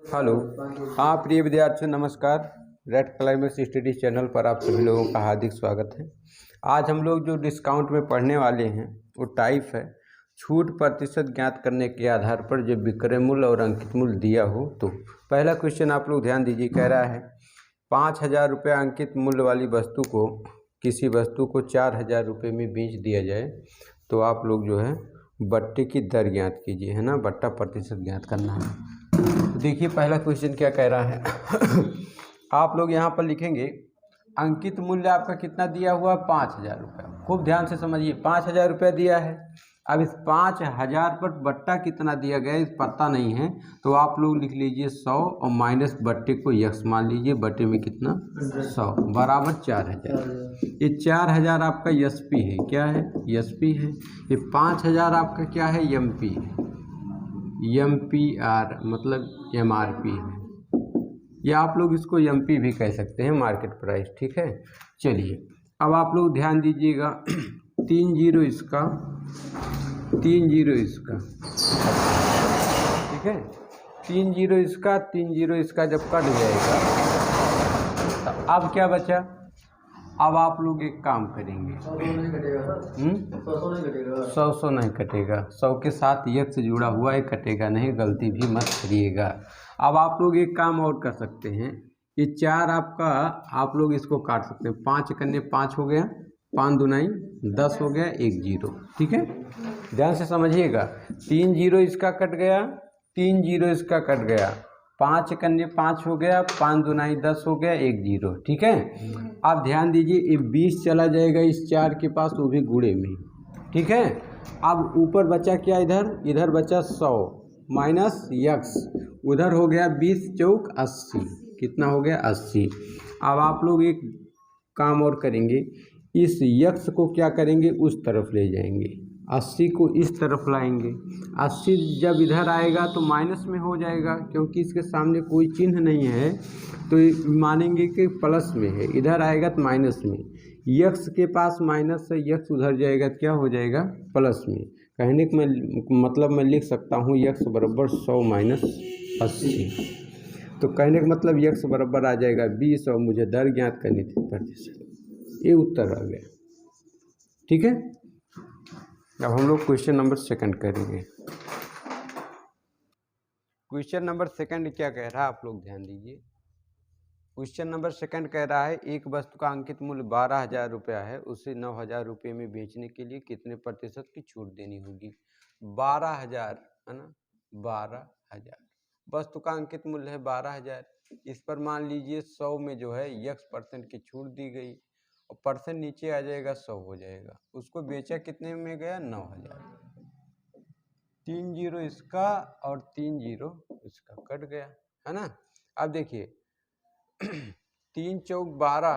Hello. हाँ प्रिय विद्यार्थियों, नमस्कार। रेड क्लाइमेक्स स्टडीज चैनल पर आप सभी लोगों का हार्दिक स्वागत है। आज हम लोग जो डिस्काउंट में पढ़ने वाले हैं वो टाइप है छूट प्रतिशत ज्ञात करने के आधार पर जब विक्रय मूल्य और अंकित मूल्य दिया हो तो। पहला क्वेश्चन आप लोग ध्यान दीजिए, कह रहा है 5,000 रुपये अंकित मूल्य वाली वस्तु को किसी वस्तु को 4,000 रुपये में बेच दिया जाए तो आप लोग जो है बट्टे की दर ज्ञात कीजिए, है ना, बट्टा प्रतिशत ज्ञात करना है। देखिए पहला क्वेश्चन क्या कह रहा है आप लोग यहाँ पर लिखेंगे अंकित मूल्य आपका कितना दिया हुआ, 5,000 रुपये। खूब ध्यान से समझिए, 5,000 रुपये दिया है। अब इस 5,000 पर बट्टा कितना दिया गया है पता नहीं है, तो आप लोग लिख लीजिए 100 और माइनस बट्टे को यक्स मान लीजिए। बट्टे में कितना, 100 बराबर 4,000। ये 4,000 आपका एसपी है, क्या है, एसपी है। ये 5,000 आपका क्या है, एमपी है, MPR मतलब MRP है, या आप लोग इसको MP भी कह सकते हैं, मार्केट प्राइस। ठीक है, चलिए अब आप लोग ध्यान दीजिएगा 3 जीरो इसका, 3 जीरो इसका, ठीक है, 3 जीरो इसका, 3 जीरो इसका जब कट जाएगा तो अब क्या बचा। अब आप लोग एक काम करेंगे, 100 नहीं कटेगा, 100 के साथ यक्स जुड़ा हुआ है, कटेगा नहीं, गलती भी मत करिएगा। अब आप लोग एक काम और कर सकते हैं, ये 4 आपका, आप लोग इसको काट सकते हैं, 5 करने 5 हो गया, 5 दुनाई 10 हो गया, 1 जीरो। ठीक है, ध्यान से समझिएगा, 3 जीरो इसका कट गया, 3 जीरो इसका कट गया, 5 करने 5 हो गया, 5 दुनाई 10 हो गया, 1 जीरो। ठीक है, आप ध्यान दीजिए ये 20 चला जाएगा इस 4 के पास, वो भी गुणे में। ठीक है, अब ऊपर बचा क्या, इधर बचा 100 माइनस यक्स, उधर हो गया 20 चौक 80, कितना हो गया 80। अब आप लोग एक काम और करेंगे, इस यक्स को क्या करेंगे, उस तरफ ले जाएंगे, 80 को इस तरफ लाएंगे। 80 जब इधर आएगा तो माइनस में हो जाएगा, क्योंकि इसके सामने कोई चिन्ह नहीं है तो मानेंगे कि प्लस में है, इधर आएगा तो माइनस में। यक्स के पास माइनस है, यक्स उधर जाएगा तो क्या हो जाएगा, प्लस में। कहने का मतलब मैं लिख सकता हूँ यक्स बराबर 100 माइनस 80, तो कहने का मतलब यक्स बराबर आ जाएगा 20 और मुझे दर ज्ञात करनी थी प्रतिशत। ये उत्तर आ गया। ठीक है, अब हम लोग क्वेश्चन नंबर 2 करेंगे। क्वेश्चन नंबर 2 क्या कह रहा है, आप लोग ध्यान दीजिए। क्वेश्चन नंबर 2 कह रहा है एक वस्तु का अंकित मूल्य 12,000 रुपया है, उसे 9,000 रुपये में बेचने के लिए कितने प्रतिशत की छूट देनी होगी। 12,000 है ना, 12,000 वस्तु का अंकित मूल्य है 12,000। इस पर मान लीजिए 100 में जो है x% की छूट दी गई और परसेंट नीचे आ जाएगा, 100 हो जाएगा। उसको बेचा कितने में गया, 9,000। 3 जीरो इसका और 3 जीरो इसका कट गया, है ना। अब देखिए 3 चौक 12,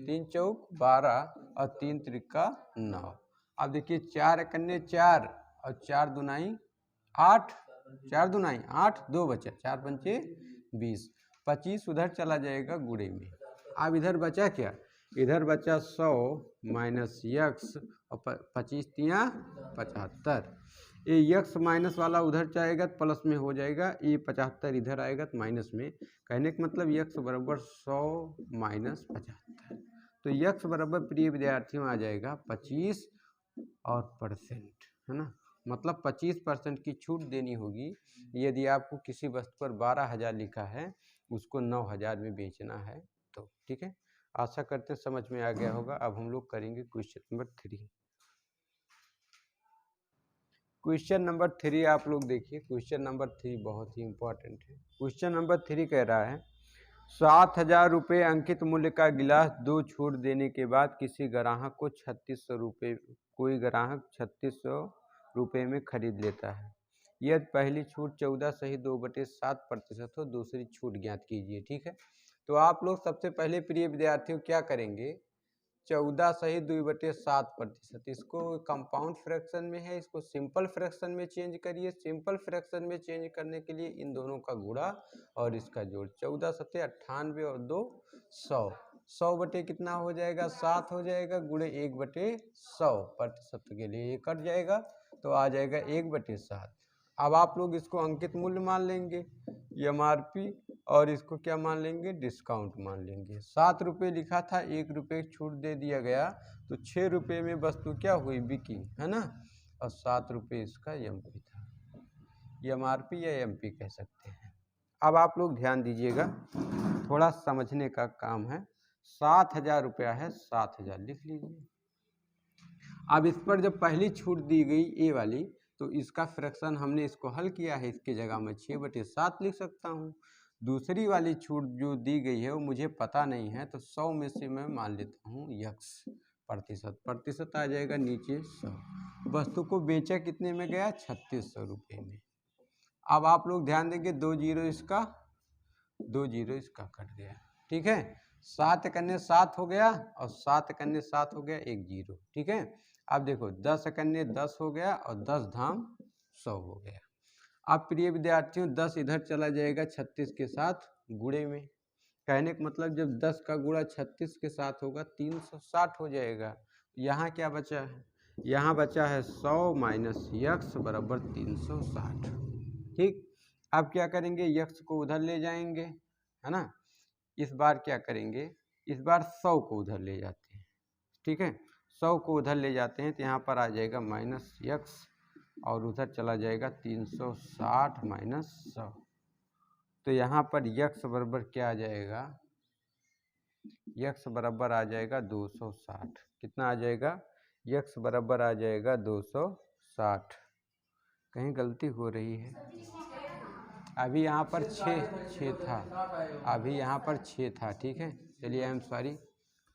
3 चौक 12 और 3 त्रिका 9। अब देखिए 4 कन्ने 4 और 4 दुनाई 8, 4 दुनाई 8, 2 बचा, 4 पंचे 20, 25 उधर चला जाएगा गुणे में। अब इधर बचा क्या, इधर बचा 100 माइनस यक्स और 25 तिया 75। ये यक्स माइनस वाला उधर जाएगा तो प्लस में हो जाएगा, ये 75 इधर आएगा तो माइनस में। कहने का मतलब यक्स बराबर 100 माइनस 75, तो यक्स बराबर प्रिय विद्यार्थियों आ जाएगा 25 और परसेंट, है ना, मतलब 25% की छूट देनी होगी यदि आपको किसी वस्तु पर 12,000 लिखा है, उसको 9,000 में बेचना है तो। ठीक है, आशा करते समझ में आ गया होगा। अब हम लोग करेंगे क्वेश्चन नंबर 3। क्वेश्चन नंबर 3 आप लोग देखिए, क्वेश्चन नंबर 3 बहुत ही इंपॉर्टेंट है। क्वेश्चन नंबर 3 कह रहा है 7,000 रुपये अंकित मूल्य का गिलास 2 छूट देने के बाद किसी ग्राहक को 3,600 रुपये, कोई ग्राहक 3,600 रुपये में खरीद लेता है। यदि पहली छूट 14 सही 2/7% हो, दूसरी छूट ज्ञात कीजिए। ठीक है, तो आप लोग सबसे पहले प्रिय विद्यार्थियों क्या करेंगे, 14 सही 2/7%, इसको कंपाउंड फ्रैक्शन में है, इसको सिंपल फ्रैक्शन में चेंज करिए। सिंपल फ्रैक्शन में चेंज करने के लिए इन दोनों का गुणा और इसका जोड़, 14 सत्ते 98 और 2 100, 100 बटे कितना हो जाएगा, 7 हो जाएगा, गुणे 1/100 प्रतिशत के लिए ये कट जाएगा तो आ जाएगा 1/7। अब आप लोग इसको अंकित मूल्य मान लेंगे MRP, और इसको क्या मान लेंगे, डिस्काउंट मान लेंगे। 7 रुपये लिखा था, 1 रुपये छूट दे दिया गया, तो 6 रुपये में वस्तु क्या हुई, बिकी, है ना, और 7 रुपये इसका MP था, MRP या MP कह सकते हैं। अब आप लोग ध्यान दीजिएगा, थोड़ा समझने का काम है। 7,000 रुपया है, 7,000 लिख लीजिए। अब इस पर जब पहली छूट दी गई ए वाली, तो इसका फ्रैक्शन हमने इसको हल किया है, इसकी जगह मैं 6/7 लिख सकता हूँ। दूसरी वाली छूट जो दी गई है वो मुझे पता नहीं है, तो 100 में से मैं मान लेता हूँ x प्रतिशत, प्रतिशत आ जाएगा नीचे 100। वस्तु को बेचा कितने में गया, 3600 रुपये में। अब आप लोग ध्यान देंगे, 2 जीरो इसका, 2 जीरो इसका कट गया, ठीक है। 7 कन्ने 7 हो गया, और 7 कन्ने 7 हो गया, 1 जीरो, ठीक है। अब देखो 10 कन्ने 10 हो गया, और 10 धाम 100 हो गया। अब प्रिय विद्यार्थियों 10 इधर चला जाएगा 36 के साथ गुणे में, कहने का मतलब जब 10 का गुणा 36 के साथ होगा 360 हो जाएगा। यहाँ क्या बचा है, यहाँ बचा है 100 माइनस x बराबर 360, ठीक। अब क्या करेंगे, x को उधर ले जाएंगे, है ना। इस बार क्या करेंगे, इस बार 100 को उधर ले जाते हैं, ठीक है। 100 को उधर ले जाते हैं तो यहाँ पर आ जाएगा माइनस x, और उधर चला जाएगा 360 माइनस 100, तो यहाँ पर x बराबर क्या आ जाएगा, x बराबर आ जाएगा 260। कितना आ जाएगा, x बराबर आ जाएगा 260। कहीं गलती हो रही है, अभी यहाँ पर 6 था, अभी यहाँ पर 6 था, ठीक है। चलिए, आई एम सॉरी,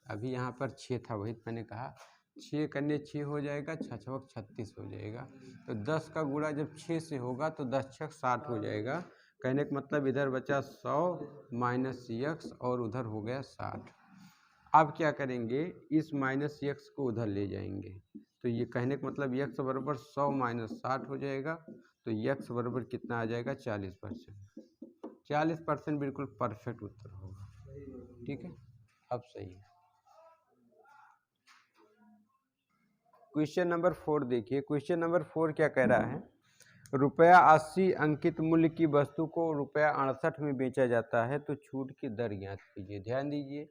अभी यहाँ पर 6 था, वही मैंने कहा। 6 कन्ने 6 हो जाएगा, 6 छक 36 हो जाएगा, तो 10 का गुणा जब 6 से होगा तो 10 छक 60 हो जाएगा। कहने का मतलब इधर बचा 100 माइनस x, और उधर हो गया 60। अब क्या करेंगे, इस माइनस x को उधर ले जाएंगे, तो ये कहने का मतलब x बराबर 100 माइनस 60 हो जाएगा, तो x बराबर कितना आ जाएगा, 40%। 40% बिल्कुल परफेक्ट उत्तर होगा, ठीक है। अब सही है। क्वेश्चन नंबर 4 देखिए, क्वेश्चन नंबर 4 क्या कह रहा है, ₹80 अंकित मूल्य की वस्तु को ₹68 में बेचा जाता है, तो छूट की दर ज्ञात कीजिए। ध्यान दीजिए,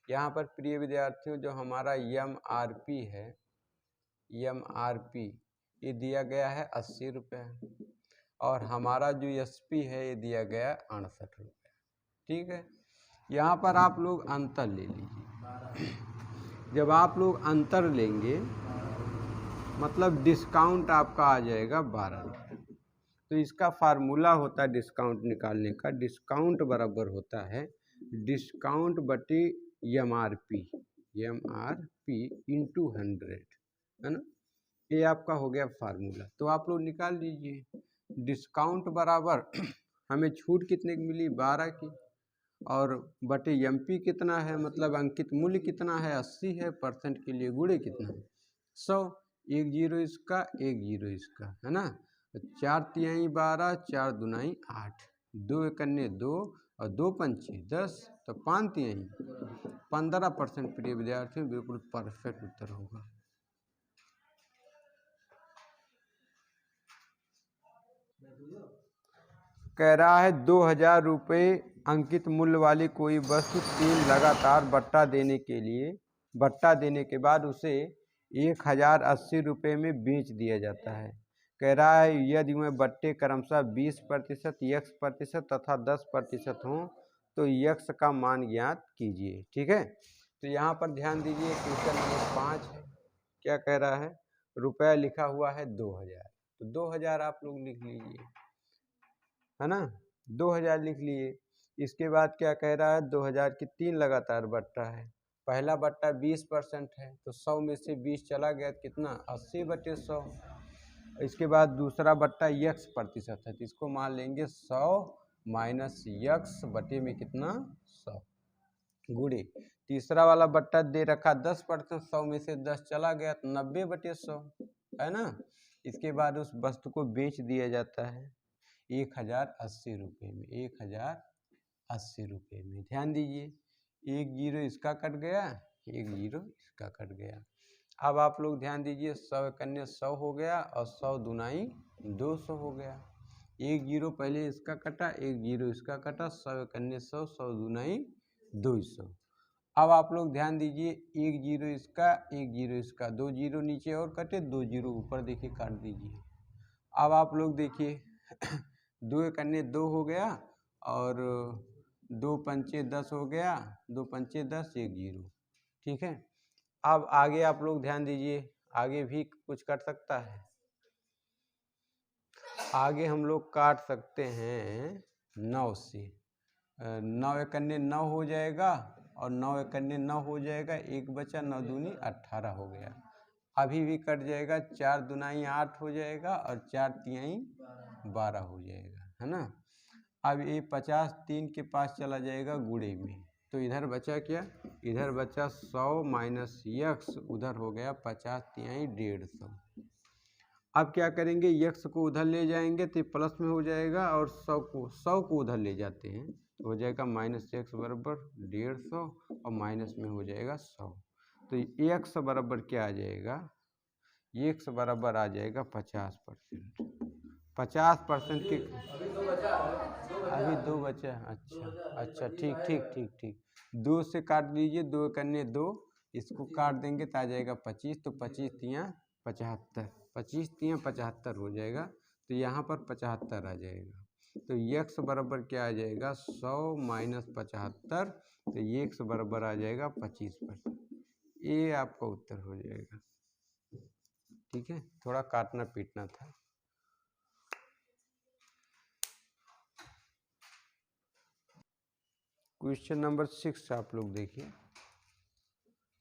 यहाँ पर प्रिय विद्यार्थियों जो हमारा MRP है, MRP ये दिया गया है 80 रुपये, और हमारा जो SP है ये दिया गया 68 रुपये, ठीक है। यहाँ पर आप लोग अंतर ले लीजिए। जब आप लोग अंतर लेंगे मतलब डिस्काउंट आपका आ जाएगा 12 रुपये, तो इसका फार्मूला होता है डिस्काउंट निकालने का, डिस्काउंट बराबर होता है डिस्काउंट बटे MRP इंटू 100, है ना। ये आपका हो गया फार्मूला, तो आप लोग निकाल लीजिए। डिस्काउंट बराबर हमें छूट कितने की मिली, 12 की, और बटे MP कितना है, मतलब अंकित मूल्य कितना है, 80 है, परसेंट के लिए गुणे कितना है, 100। 1 जीरो इसका, 1 जीरो इसका, है ना। 4 तिहाई 12, 4 दुनाई 8, 2 एकन्ने 2, और 2 पंचे 10, तो 5 तिहाई 15%। प्रिय विद्यार्थियों बिल्कुल परफेक्ट उत्तर होगा। कह रहा है 2000 रुपये अंकित मूल्य वाली कोई वस्तु 3 लगातार बट्टा देने के बाद उसे 1080 रुपये में बेच दिया जाता है। कह रहा है यदि वह बट्टे क्रमशः 20%, x% तथा 10% हों तो x का मान ज्ञात कीजिए, ठीक है। तो यहाँ पर ध्यान दीजिए, क्वेश्चन नंबर 5 है। क्या कह रहा है, रुपया लिखा हुआ है 2000, तो 2000 आप लोग लिख लीजिए, है ना। 2000 लिख लिए। इसके बाद क्या कह रहा है, 2000 की 3 लगातार बट्टा है। पहला बट्टा 20% है, तो 100 में से 20 चला गया, कितना, 80/100। इसके बाद दूसरा बट्टा x% है, तो इसको मान लेंगे 100 माइनस x बटे में कितना, 100 गुणे। तीसरा वाला बट्टा दे रखा 10%, 100 में से 10 चला गया, तो 90/100, है ना। इसके बाद उस वस्तु को बेच दिया जाता है 1080 रुपये में, 1080 रुपये में। ध्यान दीजिए, 1 जीरो इसका कट गया, 1 जीरो इसका कट गया। अब आप लोग ध्यान दीजिए, 100 कन्या 100 हो गया, और 100 दुनाई 200 हो गया, एक जीरो पहले इसका कटा, एक जीरो इसका कटा, 100 कन्ने 100, 100 दूनाई 200। अब आप लोग ध्यान दीजिए, एक जीरो इसका, एक जीरो इसका, दो जीरो नीचे और कटे, दो जीरो ऊपर देखिए काट दीजिए। अब आप लोग देखिए दो कन्ने 2 हो गया और 2 पंचे 10 हो गया, 2 पंचे 10, एक जीरो। ठीक है, अब आगे आप लोग ध्यान दीजिए, आगे भी कुछ कट सकता है। आगे हम लोग काट सकते हैं 9 से, 9 एकन्ने 9 हो जाएगा और 9 एकन्ने 9 हो जाएगा, एक बचा, 9 दूनी 18 हो गया। अभी भी कट जाएगा, 4 दुनाई 8 हो जाएगा और 4 तिहाई 12 हो जाएगा, है ना। अब ये 50 3 के पास चला जाएगा गुणे में, तो इधर बचा क्या, इधर बचा 100 माइनस यक्स, उधर हो गया 50 तिहाई 150। अब क्या करेंगे, यक्स को उधर ले जाएंगे तो प्लस में हो जाएगा और 100 को उधर ले जाते हैं तो हो जाएगा माइनस एक्स बराबर 150 और माइनस में हो जाएगा 100। तो एक्स बराबर क्या आ जाएगा, एक्स बराबर आ जाएगा 50%। 50% के अभी दो बचा। अच्छा ठीक ठीक ठीक ठीक, 2 से काट दीजिए, 2 कन्ने 2, इसको काट देंगे तो आ जाएगा 25, तो 25 तियाँ 75, 25 तियाँ 75 हो जाएगा, तो यहाँ पर 75 आ जाएगा। तो यक्स बराबर क्या आ जाएगा, 100 माइनस 75, तो यक्स बराबर आ जाएगा 25%। ये आपका उत्तर हो जाएगा। ठीक है, थोड़ा काटना पीटना था। क्वेश्चन नंबर 6 आप लोग देखिए।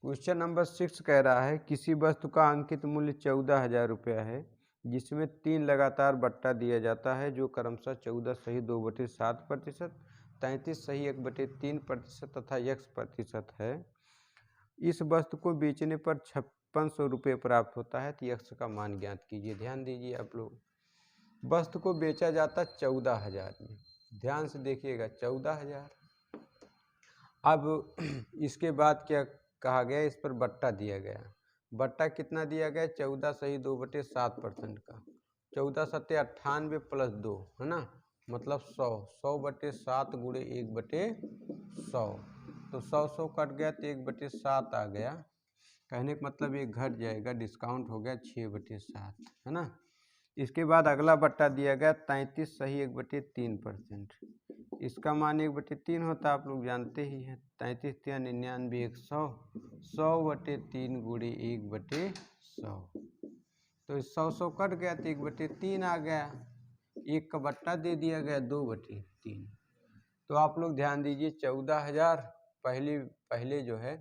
क्वेश्चन नंबर 6 कह रहा है किसी वस्तु का अंकित मूल्य 14,000 रुपया है जिसमें 3 लगातार बट्टा दिया जाता है जो क्रमशः 14 सही 2/7%, 33 सही 1/3% तथा x% है। इस वस्तु को बेचने पर 5600 रुपये प्राप्त होता है, तो यक्स का मान ज्ञात कीजिए। ध्यान दीजिए आप लोग, वस्तु को बेचा जाता 14,000 में, ध्यान से देखिएगा 14,000। अब इसके बाद क्या कहा गया, इस पर बट्टा दिया गया। बट्टा कितना दिया गया, 14 सही 2/7% का, 14 सत्ते 98 प्लस 2, है ना, मतलब 100, 100/7 गुणे 1/100, तो 100 कट गया तो 1/7 आ गया। कहने का मतलब ये घट जाएगा, डिस्काउंट हो गया 6/7, है ना। इसके बाद अगला बट्टा दिया गया 33 सही 1/3%, इसका मान 1/3 होता है, आप लोग जानते ही हैं। 33 3 99 100, 100/3 गुणे 1/100, तो 100 कट गया तो 1/3 आ गया, एक का बट्टा दे दिया गया 2/3। तो आप लोग ध्यान दीजिए 14,000 पहले जो है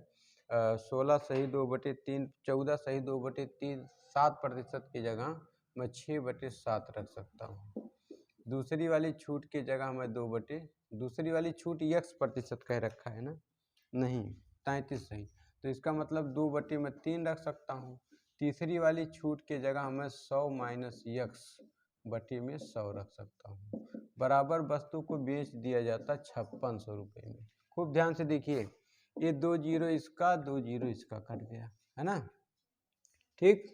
16 सही 2/3, 14 सही 2/3 7% की जगह मैं 6/7 रख सकता हूँ। दूसरी वाली छूट की जगह मैं दूसरी वाली छूट x% कह रखा है ना, नहीं 33 सही, तो इसका मतलब 2/3 रख सकता हूँ। तीसरी वाली छूट की जगह मैं 100 माइनस x/100 रख सकता हूँ। बराबर वस्तु को बेच दिया जाता 5600 रुपये में। खूब ध्यान से देखिए, ये 2 जीरो इसका, 2 जीरो इसका कट गया, है ना। ठीक,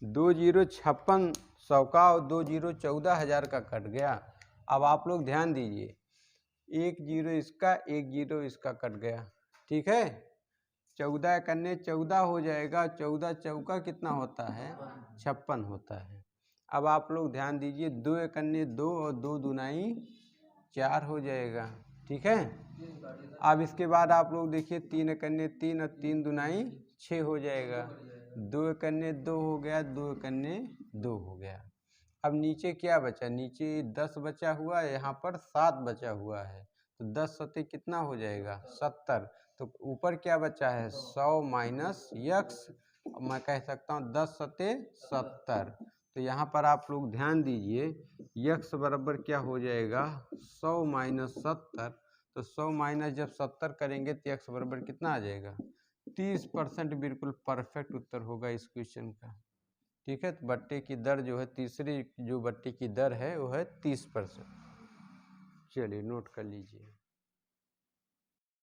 2 जीरो 5600 का और 2 जीरो 14,000 का कट गया। अब आप लोग ध्यान दीजिए, 1 जीरो इसका, 1 जीरो इसका कट गया। ठीक है, 14 कन्ने 14 हो जाएगा, 14 चौका कितना होता है, 56 होता है। अब आप लोग ध्यान दीजिए, 2 कन्ने 2 और 2 दुनाई 4 हो जाएगा। ठीक है, अब इसके बाद आप लोग देखिए 3 कन्ने 3 और 3 दुनाई 6 हो जाएगा, 2 कन्ने 2 हो गया, 2 कन्ने 2 हो गया। अब नीचे क्या बचा, नीचे 10 बचा हुआ है, यहाँ पर 7 बचा हुआ है, तो 10 सत्ते कितना हो जाएगा 70, तो ऊपर क्या बचा है 100 माइनस यक्स, मैं कह सकता हूँ 10 सत्ते 70। तो यहाँ पर आप लोग ध्यान दीजिए, यक्स बराबर क्या हो जाएगा 100 माइनस 70, तो 100 माइनस जब 70 करेंगे तो यक्स बराबर कितना आ जाएगा 30%। बिल्कुल परफेक्ट उत्तर होगा इस क्वेश्चन का। ठीक है, तो बट्टे की दर जो है, तीसरी जो बट्टे की दर है वो है 30%। चलिए नोट कर लीजिए।